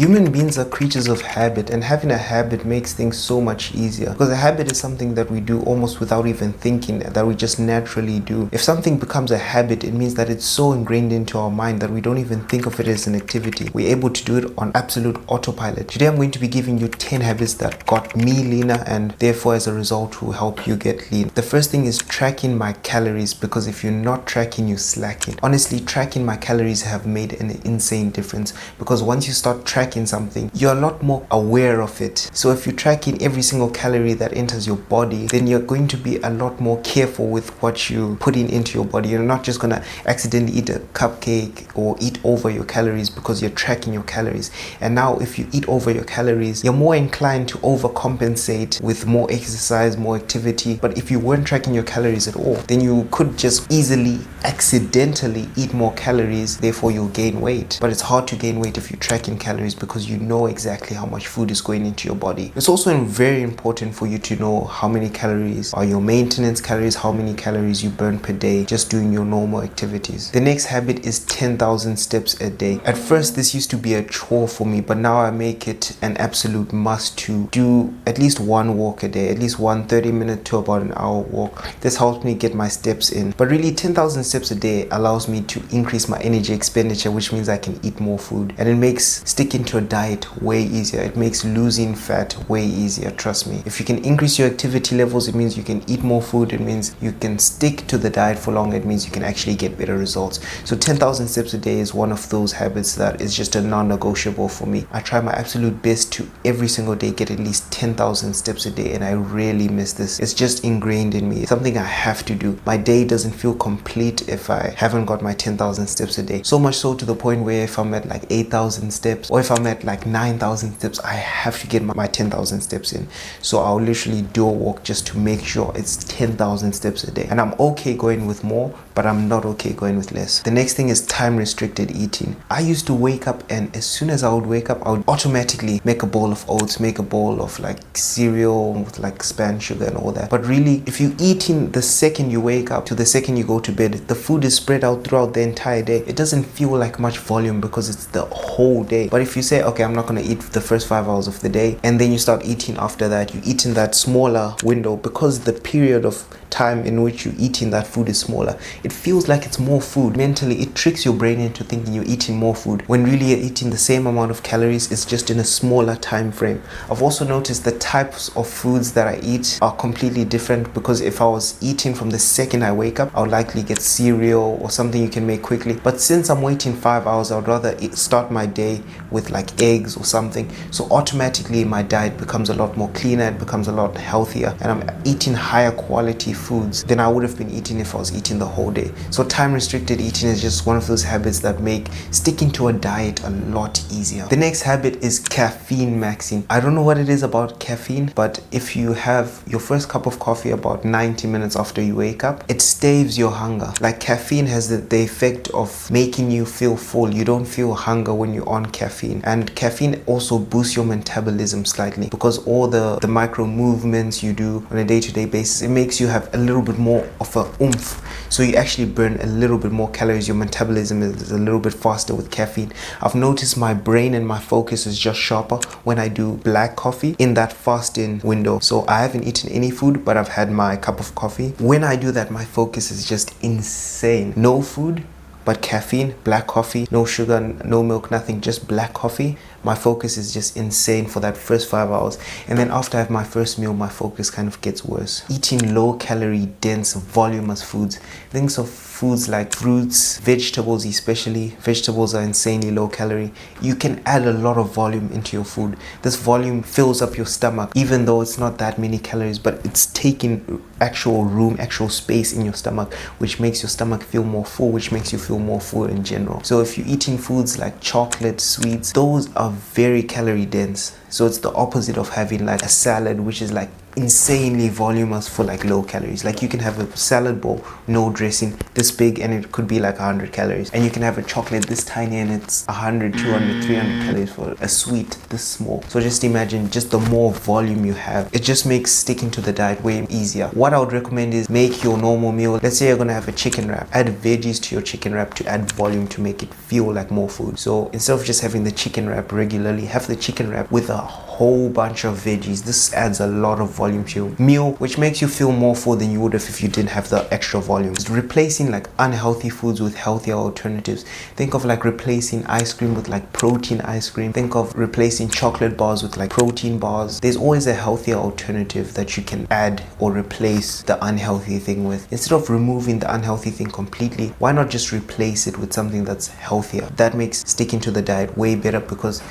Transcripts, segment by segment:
Human beings are creatures of habit, and having a habit makes things so much easier, because a habit is something that we do almost without even thinking, that we just naturally do. If something becomes a habit, it means that it's so ingrained into our mind that we don't even think of it as an activity. We're able to do it on absolute autopilot. Today I'm going to be giving you 10 habits that got me leaner, and therefore as a result will help you get lean. The first thing is tracking my calories, because if you're not tracking, you're slacking. Honestly, tracking my calories have made an insane difference, because once you start tracking something, you're a lot more aware of it. So if you're tracking every single calorie that enters your body, then you're going to be a lot more careful with what you're putting into your body. You're not just gonna accidentally eat a cupcake or eat over your calories because you're tracking your calories. And now if you eat over your calories, you're more inclined to overcompensate with more exercise, more activity. But if you weren't tracking your calories at all, then you could just easily accidentally eat more calories, therefore you'll gain weight. But it's hard to gain weight if you're tracking calories, because you know exactly how much food is going into your body. It's also very important for you to know how many calories are your maintenance calories, how many calories you burn per day just doing your normal activities. The next habit is 10,000 steps a day. At first this used to be a chore for me, but now I make it an absolute must to do at least one walk a day, at least one 30-minute to about an hour walk. This helps me get my steps in. But really 10,000 steps a day allows me to increase my energy expenditure, which means I can eat more food, and it makes sticking to a diet way easier. It makes losing fat way easier, trust me. If you can increase your activity levels, it means you can eat more food, it means you can stick to the diet for longer, it means you can actually get better results. So 10,000 steps a day is one of those habits that is just a non-negotiable for me. I try my absolute best to every single day get at least 10,000 steps a day, and I rarely miss this. It's just ingrained in me. It's something I have to do. My day doesn't feel complete if I haven't got my 10,000 steps a day. So much so to the point where if I'm at like 8,000 steps, or if I'm at like 9,000 steps, I have to get my 10,000 steps in. So I'll literally do a walk just to make sure it's 10,000 steps a day. And I'm okay going with more, but I'm not okay going with less. The next thing is time-restricted eating. I used to wake up, and as soon as I would wake up, I would automatically make a bowl of oats, make a bowl of like cereal with like spam sugar and all that. But really, if you eating the second you wake up to the second you go to bed, the food is spread out throughout the entire day. It doesn't feel like much volume because it's the whole day. But if you say, okay, I'm not going to eat the first 5 hours of the day, and then you start eating after that, you eat in that smaller window, because the period of time in which you're eating that food is smaller, it feels like it's more food. Mentally, it tricks your brain into thinking you're eating more food when really you're eating the same amount of calories. It's just in a smaller time frame. I've also noticed the types of foods that I eat are completely different, because if I was eating from the second I wake up, I would likely get cereal or something you can make quickly. But since I'm waiting 5 hours, I would rather start my day with like eggs or something. So automatically my diet becomes a lot more cleaner, it becomes a lot healthier, and I'm eating higher quality foods than I would have been eating if I was eating the whole day. So time-restricted eating is just one of those habits that make sticking to a diet a lot easier. The next habit is caffeine maxing. I don't know what it is about caffeine, but if you have your first cup of coffee about 90 minutes after you wake up, it staves your hunger. Like caffeine has the effect of making you feel full. You don't feel hunger when you're on caffeine. And caffeine also boosts your metabolism slightly, because all the micro movements you do on a day-to-day basis, it makes you have a little bit more of a oomph. So you actually burn a little bit more calories. Your metabolism is a little bit faster with caffeine. I've noticed my brain and my focus is just sharper when I do black coffee in that fasting window. So I haven't eaten any food, but I've had my cup of coffee. When I do that, my focus is just insane. No food, but caffeine, black coffee, no sugar, no milk, nothing, just black coffee. My focus is just insane for that first 5 hours. And then after I have my first meal, my focus kind of gets worse. Eating low calorie, dense, voluminous foods. Things of foods like fruits, vegetables especially. Vegetables are insanely low calorie. You can add a lot of volume into your food. This volume fills up your stomach, even though it's not that many calories, but it's taking actual room, actual space in your stomach, which makes your stomach feel more full, which makes you feel more full in general. So if you're eating foods like chocolate, sweets, those are very calorie dense. So it's the opposite of having like a salad, which is like insanely voluminous for like low calories. Like you can have a salad bowl, no dressing, this big, and it could be like 100 calories. And you can have a chocolate this tiny and it's 100, 200, 300 calories for a sweet this small. So just imagine, just the more volume you have, it just makes sticking to the diet way easier. What I would recommend is make your normal meal. Let's say you're gonna have a chicken wrap, add veggies to your chicken wrap to add volume to make it feel like more food. So instead of just having the chicken wrap regularly, have the chicken wrap with a whole bunch of veggies. This adds a lot of volume to your meal, which makes you feel more full than you would have if you didn't have the extra volume. It's replacing like unhealthy foods with healthier alternatives. Think of like replacing ice cream with like protein ice cream. Think of replacing chocolate bars with like protein bars. There's always a healthier alternative that you can add or replace the unhealthy thing with. Instead of removing the unhealthy thing completely, why not just replace it with something that's healthier? That makes sticking to the diet way better, because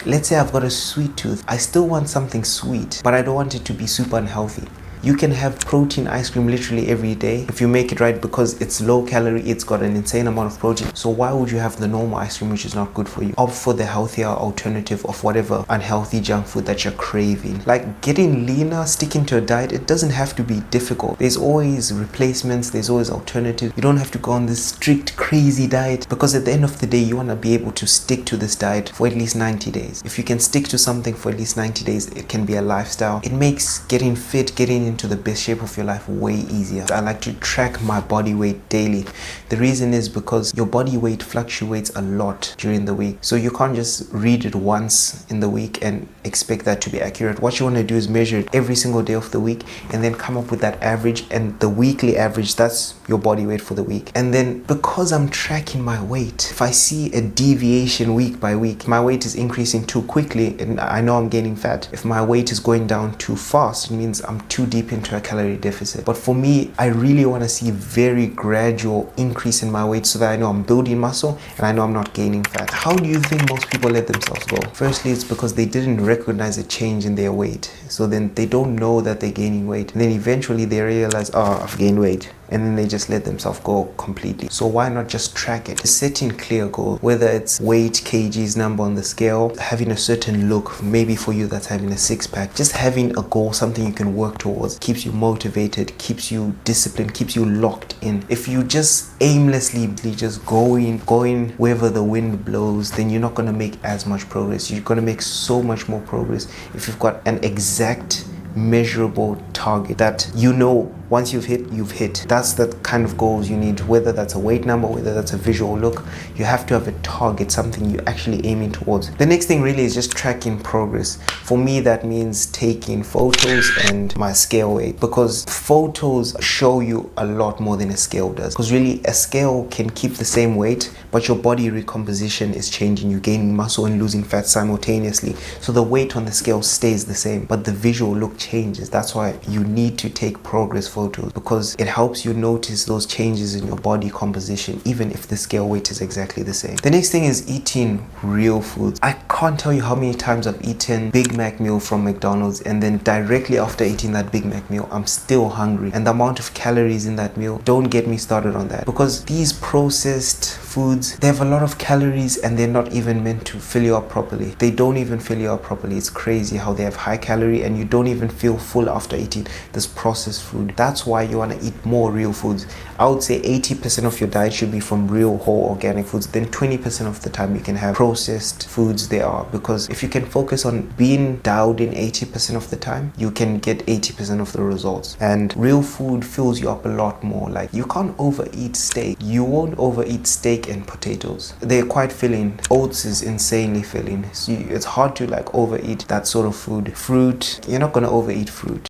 let's say I've got a sweet tooth. I still want something sweet, but I don't want it to be super unhealthy. You can have protein ice cream literally every day if you make it right, because it's low calorie, it's got an insane amount of protein. So why would you have the normal ice cream, which is not good for you? Opt for the healthier alternative of whatever unhealthy junk food that you're craving. Like getting leaner, sticking to a diet, it doesn't have to be difficult. There's always replacements, there's always alternatives. You don't have to go on this strict crazy diet, because at the end of the day you want to be able to stick to this diet for at least 90 days. If you can stick to something for at least 90 days, it can be a lifestyle. It makes getting fit, getting into the best shape of your life way easier. I like to track my body weight daily. The reason is because your body weight fluctuates a lot during the week, so you can't just read it once in the week and expect that to be accurate. What you want to do is measure it every single day of the week and then come up with that average, and the weekly average, that's your body weight for the week. And then because I'm tracking my weight, if I see a deviation week by week, my weight is increasing too quickly and I know I'm gaining fat. If my weight is going down too fast, it means I'm too deep into a calorie deficit. But for me, I really want to see very gradual increase in my weight so that I know I'm building muscle and I know I'm not gaining fat. How do you think most people let themselves go? Firstly, it's because they didn't recognize a change in their weight. So then they don't know that they're gaining weight. And then eventually they realize, oh, I've gained weight. And then they just let themselves go completely. So why not just track it? Setting clear goals, whether it's weight, kgs, number on the scale, having a certain look. Maybe for you that's having a six-pack. Just having a goal, something you can work towards, keeps you motivated, keeps you disciplined, keeps you locked in. If you just aimlessly just going wherever the wind blows, then you're not going to make as much progress. You're going to make so much more progress if you've got an exact measurable target that you know once you've hit. That's the kind of goals you need, whether that's a weight number, whether that's a visual look. You have to have a target, something you're actually aiming towards. The next thing really is just tracking progress. For me, that means taking photos and my scale weight, because photos show you a lot more than a scale does. Because really a scale can keep the same weight, but your body recomposition is changing. You're gaining muscle and losing fat simultaneously. So the weight on the scale stays the same, but the visual look changes. That's why you need to take progress photos, because it helps you notice those changes in your body composition, even if the scale weight is exactly the same. The next thing is eating real foods. I can't tell you how many times I've eaten Big Mac meal from McDonald's, and then directly after eating that Big Mac meal, I'm still hungry. And the amount of calories in that meal, don't get me started on that, because these processed foods, they have a lot of calories and they're not even meant to fill you up properly. They don't even fill you up properly. It's crazy how they have high calorie and you don't even feel full after eating this processed food. That's why you want to eat more real foods. I would say 80% of your diet should be from real whole organic foods. Then 20% of the time you can have processed foods there are, because if you can focus on being dialed in 80% of the time, you can get 80% of the results. And real food fills you up a lot more. Like you can't overeat steak. You won't overeat steak and potatoes. They're quite filling. Oats is insanely filling. So it's hard to like overeat that sort of food. Fruit, you're not going to overeat fruit.